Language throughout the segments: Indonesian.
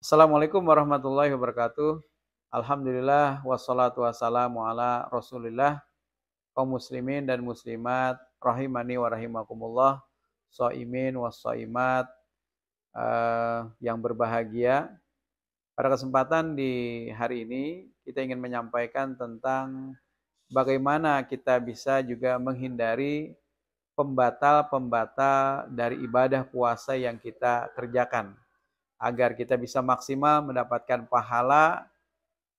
Assalamualaikum warahmatullahi wabarakatuh. Alhamdulillah wassalatu wassalamu ala Rasulillah, kaum muslimin dan muslimat rahimani wa rahimakumullah, shaimin was shaimat yang berbahagia. Pada kesempatan di hari ini kita ingin menyampaikan tentang bagaimana kita bisa juga menghindari pembatal-pembatal dari ibadah puasa yang kita kerjakan, agar kita bisa maksimal mendapatkan pahala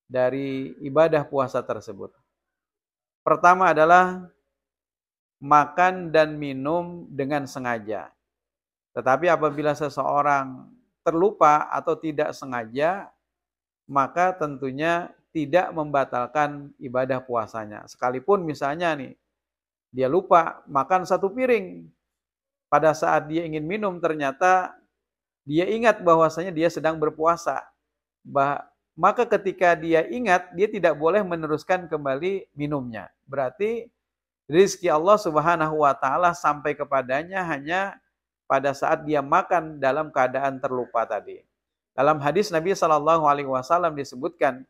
dari ibadah puasa tersebut. Pertama adalah makan dan minum dengan sengaja. Tetapi apabila seseorang terlupa atau tidak sengaja, maka tentunya tidak membatalkan ibadah puasanya. Sekalipun misalnya nih, dia lupa makan satu piring. Pada saat dia ingin minum ternyata dia ingat bahwasanya dia sedang berpuasa. Maka ketika dia ingat, dia tidak boleh meneruskan kembali minumnya. Berarti rizki Allah Subhanahu wa taala sampai kepadanya hanya pada saat dia makan dalam keadaan terlupa tadi. Dalam hadis Nabi Shallallahu alaihi wasallam disebutkan,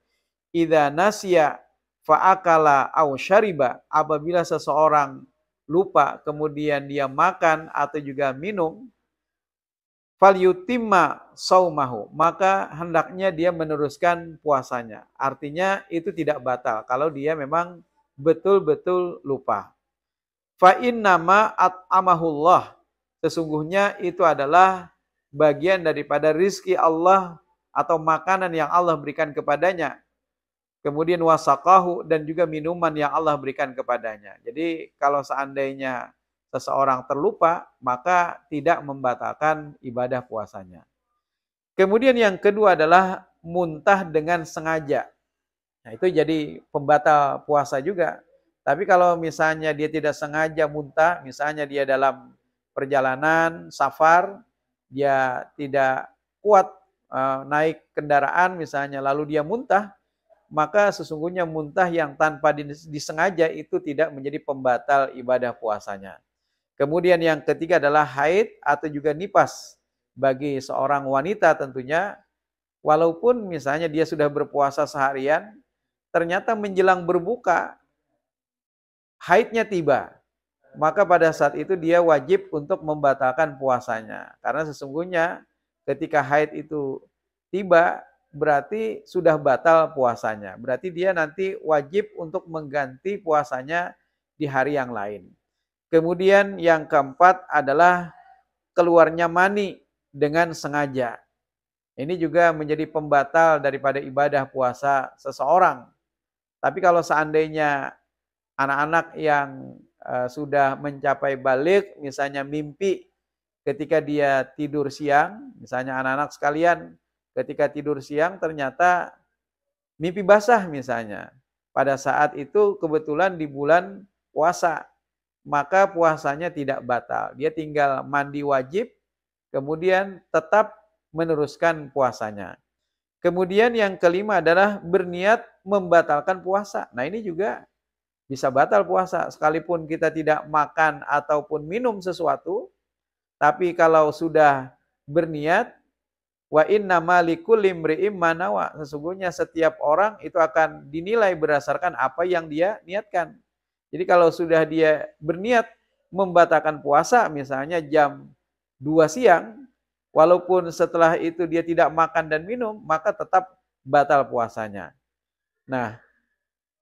"Idza nasiya fa'akala aw syariba", apabila seseorang lupa kemudian dia makan atau juga minum, falyutimma saumahu, maka hendaknya dia meneruskan puasanya. Artinya itu tidak batal kalau dia memang betul-betul lupa. Fa innama at'amahullah, sesungguhnya itu adalah bagian daripada rizki Allah atau makanan yang Allah berikan kepadanya. Kemudian wasaqahu, dan juga minuman yang Allah berikan kepadanya. Jadi kalau seandainya seseorang terlupa, maka tidak membatalkan ibadah puasanya. Kemudian yang kedua adalah muntah dengan sengaja. Nah, itu jadi pembatal puasa juga. Tapi kalau misalnya dia tidak sengaja muntah, misalnya dia dalam perjalanan, safar, dia tidak kuat naik kendaraan misalnya, lalu dia muntah, maka sesungguhnya muntah yang tanpa disengaja itu tidak menjadi pembatal ibadah puasanya. Kemudian yang ketiga adalah haid atau juga nifas. Bagi seorang wanita tentunya, walaupun misalnya dia sudah berpuasa seharian, ternyata menjelang berbuka, haidnya tiba. Maka pada saat itu dia wajib untuk membatalkan puasanya. Karena sesungguhnya ketika haid itu tiba, berarti sudah batal puasanya. Berarti dia nanti wajib untuk mengganti puasanya di hari yang lain. Kemudian yang keempat adalah keluarnya mani dengan sengaja. Ini juga menjadi pembatal daripada ibadah puasa seseorang. Tapi kalau seandainya anak-anak yang sudah mencapai balik, misalnya mimpi ketika dia tidur siang, misalnya anak-anak sekalian, ketika tidur siang ternyata mimpi basah misalnya. Pada saat itu kebetulan di bulan puasa, maka puasanya tidak batal. Dia tinggal mandi wajib, kemudian tetap meneruskan puasanya. Kemudian yang kelima adalah berniat membatalkan puasa. Nah, ini juga bisa batal puasa. Sekalipun kita tidak makan ataupun minum sesuatu, tapi kalau sudah berniat, wa innama likulli imri'in ma nawa, sesungguhnya setiap orang itu akan dinilai berdasarkan apa yang dia niatkan. Jadi kalau sudah dia berniat membatalkan puasa misalnya jam 2 siang, walaupun setelah itu dia tidak makan dan minum, maka tetap batal puasanya. Nah,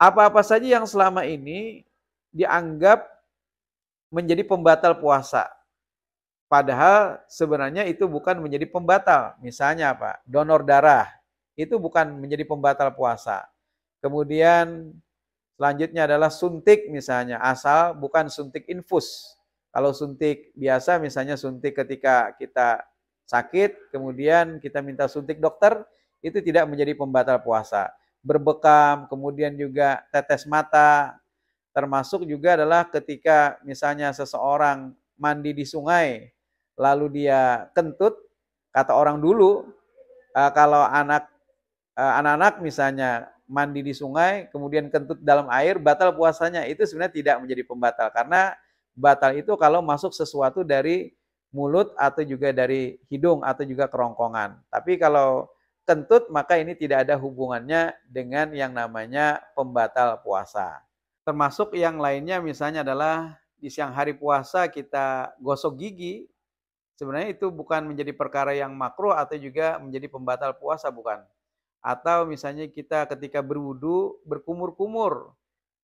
apa-apa saja yang selama ini dianggap menjadi pembatal puasa, padahal sebenarnya itu bukan menjadi pembatal. Misalnya apa? Donor darah. Itu bukan menjadi pembatal puasa. Kemudian selanjutnya adalah suntik misalnya, asal bukan suntik infus. Kalau suntik biasa misalnya suntik ketika kita sakit, kemudian kita minta suntik dokter, itu tidak menjadi pembatal puasa. Berbekam, kemudian juga tetes mata, termasuk juga adalah ketika misalnya seseorang mandi di sungai, lalu dia kentut, kata orang dulu, kalau anak-anak misalnya mandi di sungai, kemudian kentut dalam air, batal puasanya. Itu sebenarnya tidak menjadi pembatal, karena batal itu kalau masuk sesuatu dari mulut atau juga dari hidung atau juga kerongkongan. Tapi kalau kentut, maka ini tidak ada hubungannya dengan yang namanya pembatal puasa. Termasuk yang lainnya misalnya adalah di siang hari puasa kita gosok gigi, sebenarnya itu bukan menjadi perkara yang makruh atau juga menjadi pembatal puasa, bukan. Atau misalnya kita ketika berwudu berkumur-kumur,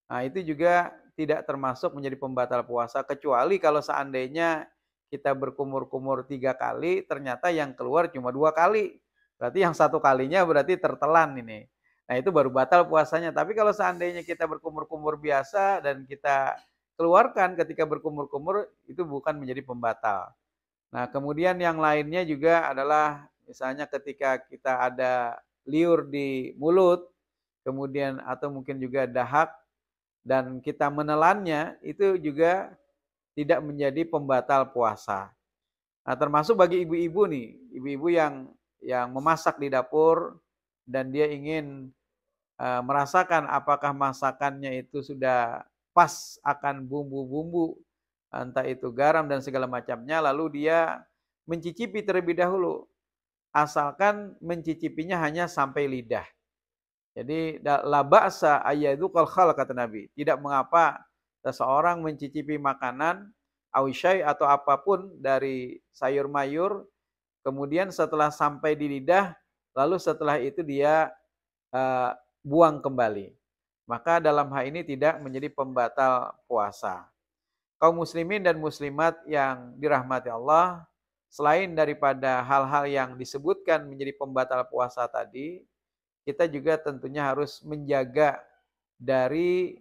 nah itu juga tidak termasuk menjadi pembatal puasa, kecuali kalau seandainya kita berkumur-kumur 3 kali, ternyata yang keluar cuma 2 kali. Berarti yang 1 kalinya berarti tertelan ini. Nah itu baru batal puasanya. Tapi kalau seandainya kita berkumur-kumur biasa dan kita keluarkan ketika berkumur-kumur, itu bukan menjadi pembatal. Nah kemudian yang lainnya juga adalah misalnya ketika kita ada liur di mulut, kemudian atau mungkin juga dahak, dan kita menelannya, itu juga tidak menjadi pembatal puasa. Nah, termasuk bagi ibu-ibu nih, ibu-ibu yang memasak di dapur dan dia ingin merasakan apakah masakannya itu sudah pas akan bumbu-bumbu, entah itu garam dan segala macamnya, lalu dia mencicipi terlebih dahulu. Asalkan mencicipinya hanya sampai lidah. Jadi la ba'sa ayyadzuqal khala kata Nabi. Tidak mengapa seseorang mencicipi makanan au syai' atau apapun dari sayur mayur, kemudian setelah sampai di lidah, lalu setelah itu dia eee, buang kembali. Maka dalam hal ini tidak menjadi pembatal puasa. Kaum muslimin dan muslimat yang dirahmati Allah, selain daripada hal-hal yang disebutkan menjadi pembatal puasa tadi, kita juga tentunya harus menjaga dari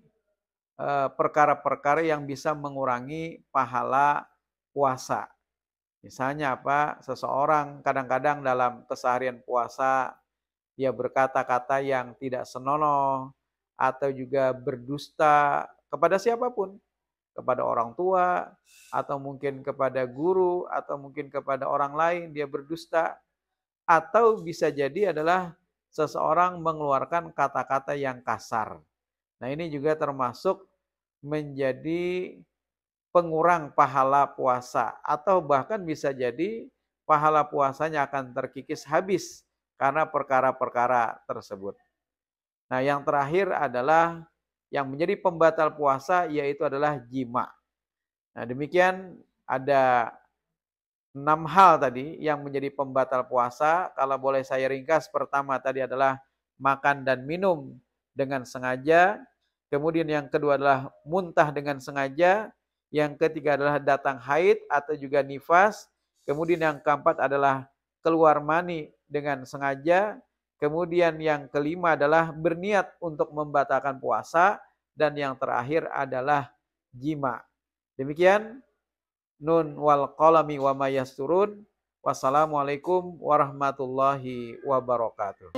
perkara-perkara yang bisa mengurangi pahala puasa. Misalnya apa? Seseorang kadang-kadang dalam keseharian puasa dia berkata-kata yang tidak senonoh atau juga berdusta kepada siapapun, kepada orang tua atau mungkin kepada guru atau mungkin kepada orang lain dia berdusta, atau bisa jadi adalah seseorang mengeluarkan kata-kata yang kasar. Nah ini juga termasuk menjadi pengurang pahala puasa. Atau bahkan bisa jadi pahala puasanya akan terkikis habis karena perkara-perkara tersebut. Nah yang terakhir adalah yang menjadi pembatal puasa yaitu adalah jima. Nah demikian ada 6 hal tadi yang menjadi pembatal puasa. Kalau boleh saya ringkas, pertama tadi adalah makan dan minum dengan sengaja. Kemudian yang kedua adalah muntah dengan sengaja. Yang ketiga adalah datang haid atau juga nifas. Kemudian yang keempat adalah keluar mani dengan sengaja. Kemudian yang kelima adalah berniat untuk membatalkan puasa. Dan yang terakhir adalah jima. Demikian. Nun wal qalami wa ma yasturun. Wassalamualaikum warahmatullahi wabarakatuh.